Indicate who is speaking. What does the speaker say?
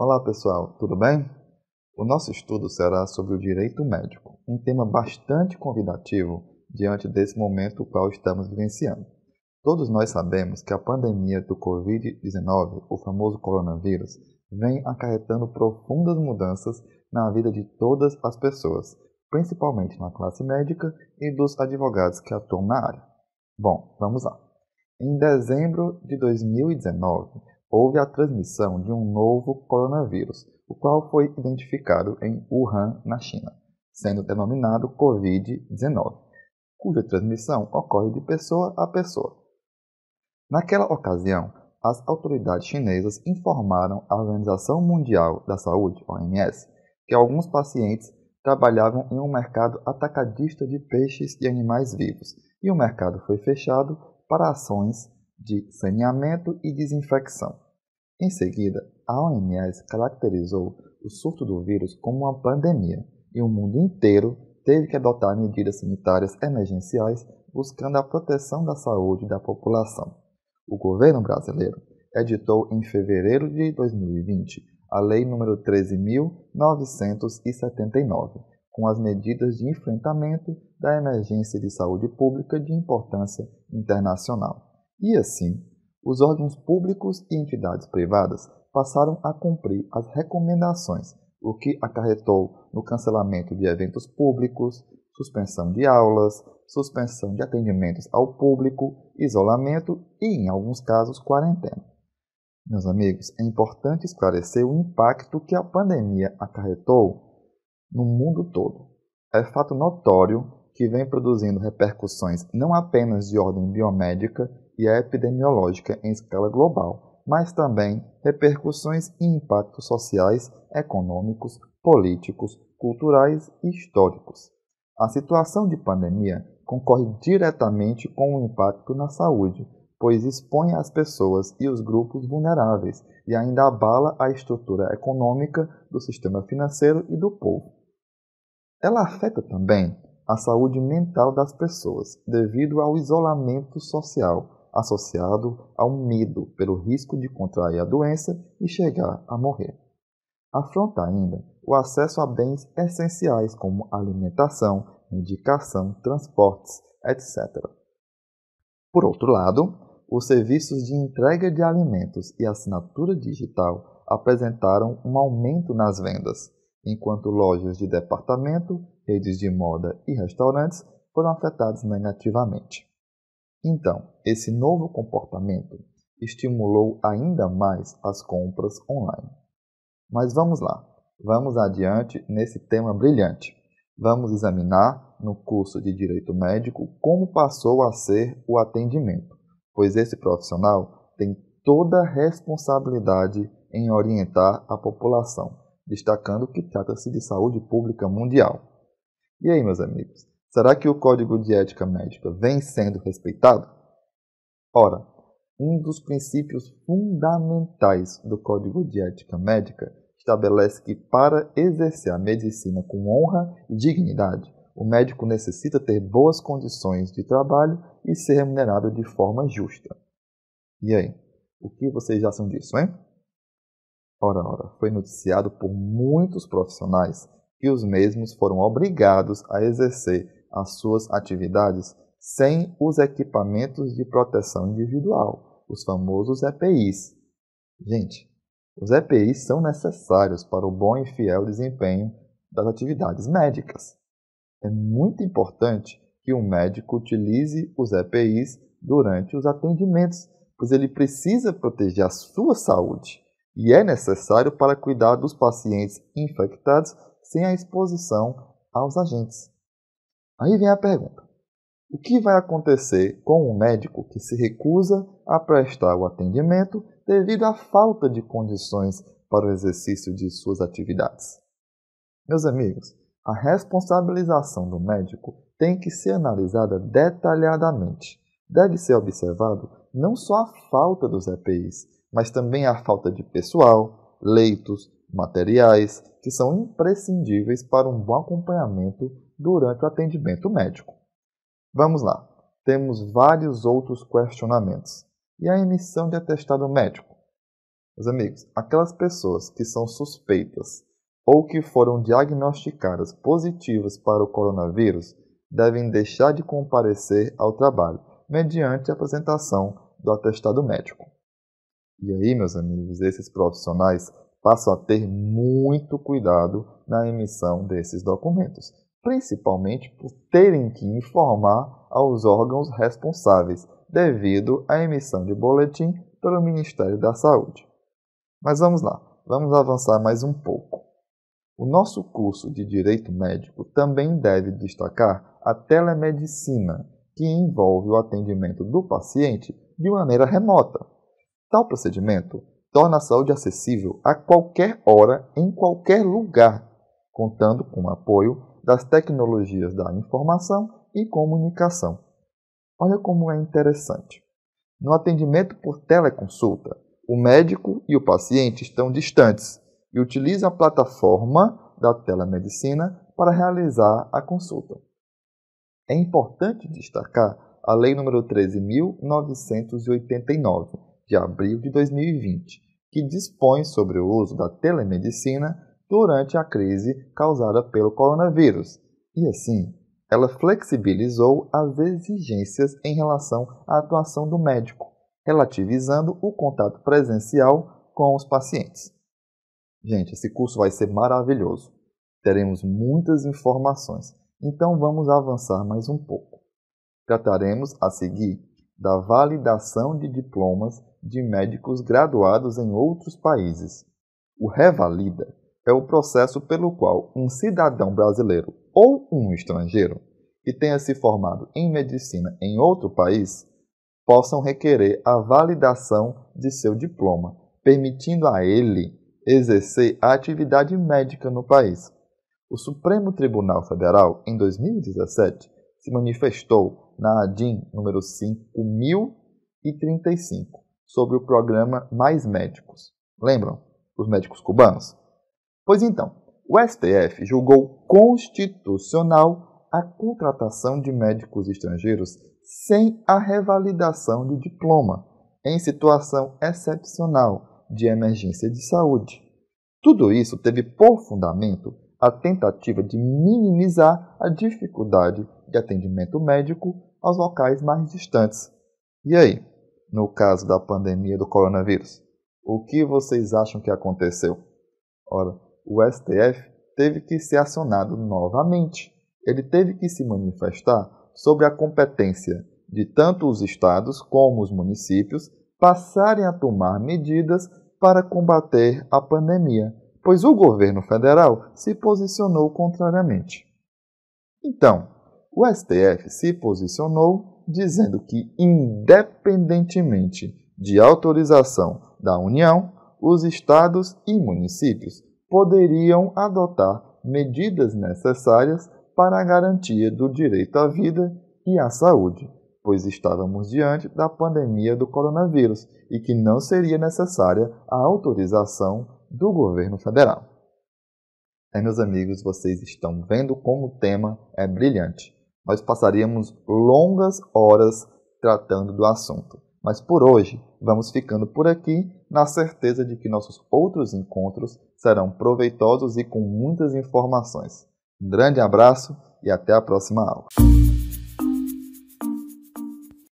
Speaker 1: Olá pessoal, tudo bem? O nosso estudo será sobre o direito médico, um tema bastante convidativo diante desse momento o qual estamos vivenciando. Todos nós sabemos que a pandemia do Covid-19, o famoso coronavírus, vem acarretando profundas mudanças na vida de todas as pessoas, principalmente na classe médica e dos advogados que atuam na área. Bom, vamos lá. Em dezembro de 2019, houve a transmissão de um novo coronavírus, o qual foi identificado em Wuhan, na China, sendo denominado Covid-19, cuja transmissão ocorre de pessoa a pessoa. Naquela ocasião, as autoridades chinesas informaram à Organização Mundial da Saúde, OMS, que alguns pacientes trabalhavam em um mercado atacadista de peixes e animais vivos, e o mercado foi fechado para ações de saneamento e desinfecção. Em seguida, a OMS caracterizou o surto do vírus como uma pandemia, e o mundo inteiro teve que adotar medidas sanitárias emergenciais buscando a proteção da saúde da população. O governo brasileiro editou em fevereiro de 2020 a Lei nº 13.979, com as medidas de enfrentamento da emergência de saúde pública de importância internacional. E assim, os órgãos públicos e entidades privadas passaram a cumprir as recomendações, o que acarretou no cancelamento de eventos públicos, suspensão de aulas, suspensão de atendimentos ao público, isolamento e, em alguns casos, quarentena. Meus amigos, é importante esclarecer o impacto que a pandemia acarretou no mundo todo. É fato notório que vem produzindo repercussões não apenas de ordem biomédica e epidemiológica em escala global, mas também repercussões e impactos sociais, econômicos, políticos, culturais e históricos. A situação de pandemia concorre diretamente com o impacto na saúde, pois expõe as pessoas e os grupos vulneráveis e ainda abala a estrutura econômica do sistema financeiro e do povo. Ela afeta também a saúde mental das pessoas, devido ao isolamento social associado ao medo pelo risco de contrair a doença e chegar a morrer. Afronta ainda o acesso a bens essenciais como alimentação, medicação, transportes, etc. Por outro lado, os serviços de entrega de alimentos e assinatura digital apresentaram um aumento nas vendas, enquanto lojas de departamento, redes de moda e restaurantes foram afetados negativamente. Então, esse novo comportamento estimulou ainda mais as compras online. Mas vamos lá, vamos adiante nesse tema brilhante. Vamos examinar no curso de Direito Médico como passou a ser o atendimento, pois esse profissional tem toda a responsabilidade em orientar a população, destacando que trata-se de saúde pública mundial. E aí, meus amigos, será que o Código de Ética Médica vem sendo respeitado? Ora, um dos princípios fundamentais do Código de Ética Médica estabelece que, para exercer a medicina com honra e dignidade, o médico necessita ter boas condições de trabalho e ser remunerado de forma justa. E aí, o que vocês acham disso, hein? Ora, foi noticiado por muitos profissionais que os mesmos foram obrigados a exercer as suas atividades sem os equipamentos de proteção individual, os famosos EPIs. Gente, os EPIs são necessários para o bom e fiel desempenho das atividades médicas. É muito importante que o médico utilize os EPIs durante os atendimentos, pois ele precisa proteger a sua saúde e é necessário para cuidar dos pacientes infectados sem a exposição aos agentes. Aí vem a pergunta: o que vai acontecer com um médico que se recusa a prestar o atendimento devido à falta de condições para o exercício de suas atividades? Meus amigos, a responsabilização do médico tem que ser analisada detalhadamente. Deve ser observado não só a falta dos EPIs, mas também a falta de pessoal, leitos, materiais, que são imprescindíveis para um bom acompanhamento durante o atendimento médico. Vamos lá, temos vários outros questionamentos. E a emissão de atestado médico? Meus amigos, aquelas pessoas que são suspeitas ou que foram diagnosticadas positivas para o coronavírus devem deixar de comparecer ao trabalho, mediante a apresentação do atestado médico. E aí, meus amigos, esses profissionais passam a ter muito cuidado na emissão desses documentos, principalmente por terem que informar aos órgãos responsáveis, devido à emissão de boletim pelo Ministério da Saúde. Mas vamos lá, vamos avançar mais um pouco. O nosso curso de Direito Médico também deve destacar a telemedicina, que envolve o atendimento do paciente de maneira remota. Tal procedimento torna a saúde acessível a qualquer hora, em qualquer lugar, contando com o apoio das tecnologias da informação e comunicação. Olha como é interessante. No atendimento por teleconsulta, o médico e o paciente estão distantes e utilizam a plataforma da telemedicina para realizar a consulta. É importante destacar a Lei nº 13.989, de abril de 2020, que dispõe sobre o uso da telemedicina durante a crise causada pelo coronavírus, e assim, ela flexibilizou as exigências em relação à atuação do médico, relativizando o contato presencial com os pacientes. Gente, esse curso vai ser maravilhoso. Teremos muitas informações, então vamos avançar mais um pouco. Trataremos a seguir da validação de diplomas de médicos graduados em outros países. O Revalida é o processo pelo qual um cidadão brasileiro ou um estrangeiro que tenha se formado em medicina em outro país possam requerer a validação de seu diploma, permitindo a ele exercer a atividade médica no país. O Supremo Tribunal Federal, em 2017, se manifestou na ADIM número 5035 sobre o programa Mais Médicos. Lembram? Os médicos cubanos? Pois então, o STF julgou constitucional a contratação de médicos estrangeiros sem a revalidação de diploma, em situação excepcional de emergência de saúde. Tudo isso teve por fundamento a tentativa de minimizar a dificuldade de atendimento médico aos locais mais distantes. E aí, no caso da pandemia do coronavírus, o que vocês acham que aconteceu? Ora, o STF teve que ser acionado novamente. Ele teve que se manifestar sobre a competência de tanto os estados como os municípios passarem a tomar medidas para combater a pandemia, pois o governo federal se posicionou contrariamente. Então, o STF se posicionou dizendo que, independentemente de autorização da União, os estados e municípios poderiam adotar medidas necessárias para a garantia do direito à vida e à saúde, pois estávamos diante da pandemia do coronavírus e que não seria necessária a autorização do governo federal. Meus amigos, vocês estão vendo como o tema é brilhante. Nós passaríamos longas horas tratando do assunto, mas por hoje vamos ficando por aqui, na certeza de que nossos outros encontros serão proveitosos e com muitas informações. Um grande abraço e até a próxima aula.